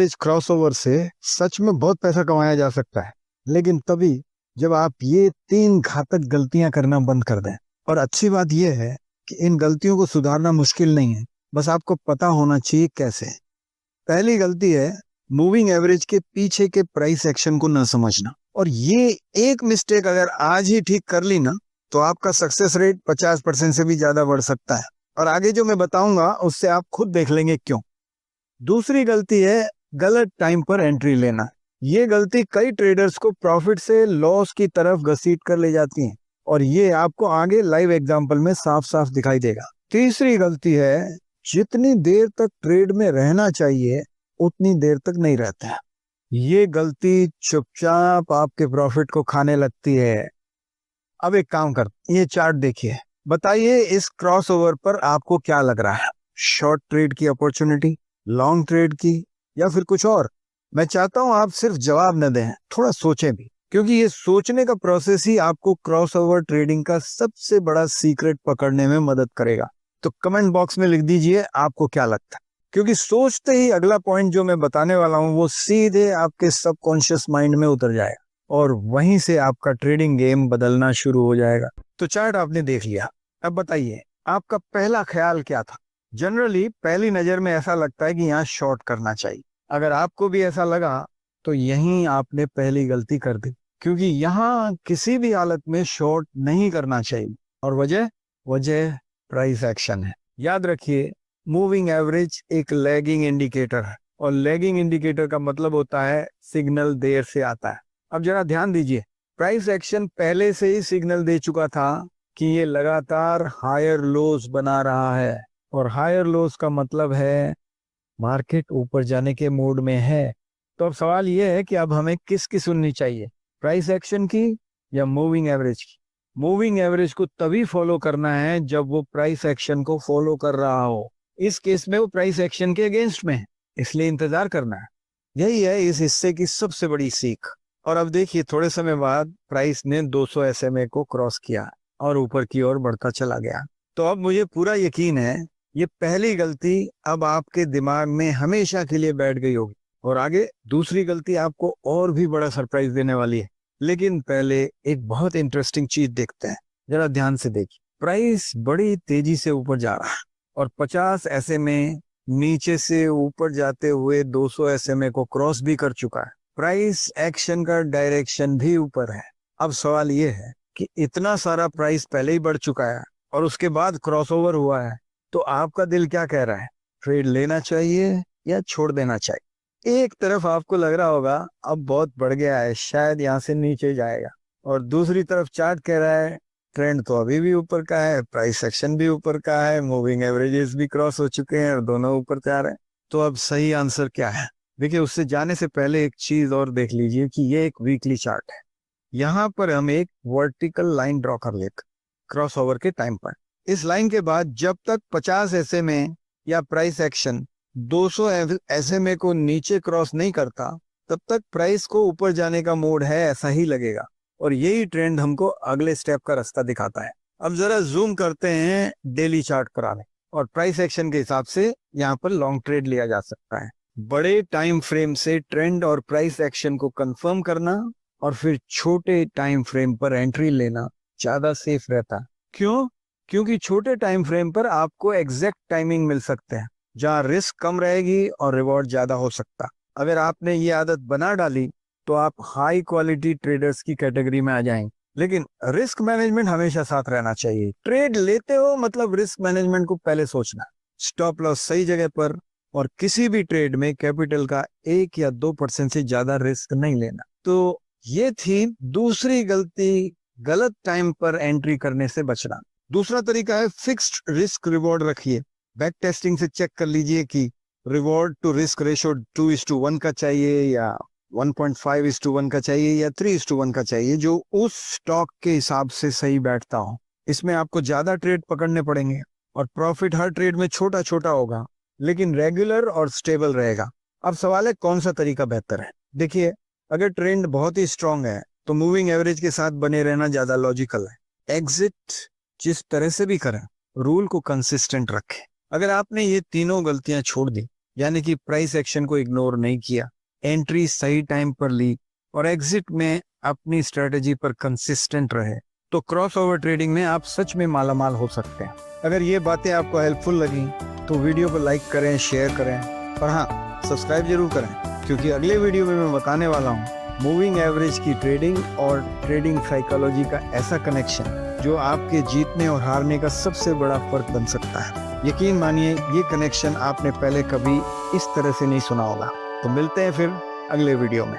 Average crossover से सच में बहुत पैसा कमाया जा सकता है, लेकिन तभी जब आप ये 3 घातक गलतियां करना बंद कर दें। और अच्छी बात यह है कि इन गलतियों को सुधारना मुश्किल नहीं है, बस आपको पता होना चाहिए कैसे। पहली गलती है मूविंग एवरेज के पीछे के प्राइस एक्शन को न समझना। और ये एक मिस्टेक अगर आज ही ठीक कर ली ना, तो आपका सक्सेस रेट 50% से भी ज्यादा बढ़ सकता है। और आगे जो मैं बताऊंगा उससे आप खुद देख लेंगे क्यों। दूसरी गलती है गलत टाइम पर एंट्री लेना। ये गलती कई ट्रेडर्स को प्रॉफिट से लॉस की तरफ घसीट कर ले जाती है, और ये आपको आगे लाइव एग्जांपल में साफ साफ दिखाई देगा। तीसरी गलती है जितनी देर तक ट्रेड में रहना चाहिए उतनी देर तक नहीं रहता है। ये गलती चुपचाप आपके प्रॉफिट को खाने लगती है। अब एक काम कर, ये चार्ट देखिए, बताइए इस क्रॉसओवर पर आपको क्या लग रहा है? शॉर्ट ट्रेड की अपॉर्चुनिटी, लॉन्ग ट्रेड की, या फिर कुछ और? मैं चाहता हूं आप सिर्फ जवाब न दें, थोड़ा सोचें भी, क्योंकि ये सोचने का प्रोसेस ही आपको क्रॉसओवर ट्रेडिंग का सबसे बड़ा सीक्रेट पकड़ने में मदद करेगा। तो कमेंट बॉक्स में लिख दीजिए आपको क्या लगता है, क्योंकि सोचते ही अगला पॉइंट जो मैं बताने वाला हूं वो सीधे आपके सबकॉन्शियस माइंड में उतर जाएगा, और वहीं से आपका ट्रेडिंग गेम बदलना शुरू हो जाएगा। तो चार्ट आपने देख लिया, अब बताइए आपका पहला ख्याल क्या था? जनरली पहली नजर में ऐसा लगता है कि यहाँ शॉर्ट करना चाहिए। अगर आपको भी ऐसा लगा तो यहीं आपने पहली गलती कर दी, क्योंकि यहाँ किसी भी हालत में शॉर्ट नहीं करना चाहिए। और वजह प्राइस एक्शन है। याद रखिए, मूविंग एवरेज एक लैगिंग इंडिकेटर है, और लैगिंग इंडिकेटर का मतलब होता है सिग्नल देर से आता है। अब जरा ध्यान दीजिए, प्राइस एक्शन पहले से ही सिग्नल दे चुका था कि ये लगातार हायर लोज बना रहा है, और हायर लोज का मतलब है मार्केट ऊपर जाने के मूड में है। तो अब सवाल यह है कि अब हमें किसकी सुननी चाहिए, प्राइस एक्शन की या मूविंग एवरेज की? मूविंग एवरेज को तभी फॉलो करना है जब वो प्राइस एक्शन को फॉलो कर रहा हो। इस केस में वो प्राइस एक्शन के अगेंस्ट में है, इसलिए इंतजार करना है। यही है इस हिस्से की सबसे बड़ी सीख। और अब देखिए, थोड़े समय बाद प्राइस ने 200 SMA को क्रॉस किया और ऊपर की ओर बढ़ता चला गया। तो अब मुझे पूरा यकीन है ये पहली गलती अब आपके दिमाग में हमेशा के लिए बैठ गई होगी, और आगे दूसरी गलती आपको और भी बड़ा सरप्राइज देने वाली है। लेकिन पहले एक बहुत इंटरेस्टिंग चीज देखते हैं, जरा ध्यान से देखिए। प्राइस बड़ी तेजी से ऊपर जा रहा है, और 50 SMA नीचे से ऊपर जाते हुए 200 SMA को क्रॉस भी कर चुका है। प्राइस एक्शन का डायरेक्शन भी ऊपर है। अब सवाल ये है कि इतना सारा प्राइस पहले ही बढ़ चुका है और उसके बाद क्रॉसओवर हुआ है, तो आपका दिल क्या कह रहा है? ट्रेड लेना चाहिए या छोड़ देना चाहिए? एक तरफ आपको लग रहा होगा अब बहुत बढ़ गया है, शायद यहाँ से नीचे जाएगा, और दूसरी तरफ चार्ट कह रहा है ट्रेंड तो अभी भी ऊपर का है, प्राइस एक्शन भी ऊपर का है, मूविंग एवरेजेस भी क्रॉस हो चुके हैं, और दोनों ऊपर जा रहे हैं। तो अब सही आंसर क्या है? देखिए, उससे जाने से पहले एक चीज और देख लीजिए कि ये एक वीकली चार्ट है। यहाँ पर हम एक वर्टिकल लाइन ड्रॉ कर लेते क्रॉस ओवर के टाइम पर। इस लाइन के बाद जब तक 50 SMA या प्राइस एक्शन 200 SMA को नीचे क्रॉस नहीं करता, तब तक प्राइस को ऊपर जाने का मोड है, ऐसा ही लगेगा। और यही ट्रेंड हमको अगले स्टेप का रास्ता दिखाता है। अब जरा जूम करते हैं डेली चार्ट पर आने, और प्राइस एक्शन के हिसाब से यहाँ पर लॉन्ग ट्रेड लिया जा सकता है। बड़े टाइम फ्रेम से ट्रेंड और प्राइस एक्शन को कंफर्म करना, और फिर छोटे टाइम फ्रेम पर एंट्री लेना ज्यादा सेफ रहता है। क्यों? क्योंकि छोटे टाइम फ्रेम पर आपको एग्जैक्ट टाइमिंग मिल सकते हैं, जहां रिस्क कम रहेगी और रिवॉर्ड ज्यादा हो सकता। अगर आपने ये आदत बना डाली तो आप हाई क्वालिटी ट्रेडर्स की कैटेगरी में आ जाएंगे। लेकिन रिस्क मैनेजमेंट हमेशा साथ रहना चाहिए। ट्रेड लेते हो मतलब रिस्क मैनेजमेंट को पहले सोचना, स्टॉप लॉस सही जगह पर, और किसी भी ट्रेड में कैपिटल का 1 या 2% से ज्यादा रिस्क नहीं लेना। तो ये थी दूसरी गलती, गलत टाइम पर एंट्री करने से बचना। दूसरा तरीका है फिक्स्ड रिस्क रिवॉर्ड रखिए। बैक टेस्टिंग से चेक कर लीजिए कि रिवॉर्ड टू रिस्क रेशो 2:1 का चाहिए, या 1.5:1 का चाहिए, या 3:1 का चाहिए, जो उस स्टॉक के हिसाब से सही बैठता हो। इसमें आपको ज्यादा ट्रेड पकड़ने पड़ेंगे, और प्रॉफिट हर ट्रेड में छोटा छोटा होगा, लेकिन रेगुलर और स्टेबल रहेगा। अब सवाल है कौन सा तरीका बेहतर है? देखिए, अगर ट्रेंड बहुत ही स्ट्रांग है तो मूविंग एवरेज के साथ बने रहना ज्यादा लॉजिकल है। एग्जिट जिस तरह से भी करें, रूल को कंसिस्टेंट रखें। अगर आपने ये तीनों गलतियां छोड़ दी यानी कि प्राइस एक्शन को इग्नोर नहीं किया, एंट्री सही टाइम पर ली और एग्जिट में अपनी स्ट्रेटेजी पर कंसिस्टेंट रहे, तो क्रॉस ओवर ट्रेडिंग में आप सच में मालामाल हो सकते हैं। अगर ये बातें आपको हेल्पफुल लगी तो वीडियो को लाइक करें, शेयर करें और हाँ, सब्सक्राइब जरूर करें, क्योंकि अगले वीडियो में मैं बताने वाला हूँ मूविंग एवरेज की ट्रेडिंग और ट्रेडिंग साइकोलॉजी का ऐसा कनेक्शन जो आपके जीतने और हारने का सबसे बड़ा फर्क बन सकता है। यकीन मानिए ये कनेक्शन आपने पहले कभी इस तरह से नहीं सुना होगा। तो मिलते हैं फिर अगले वीडियो में।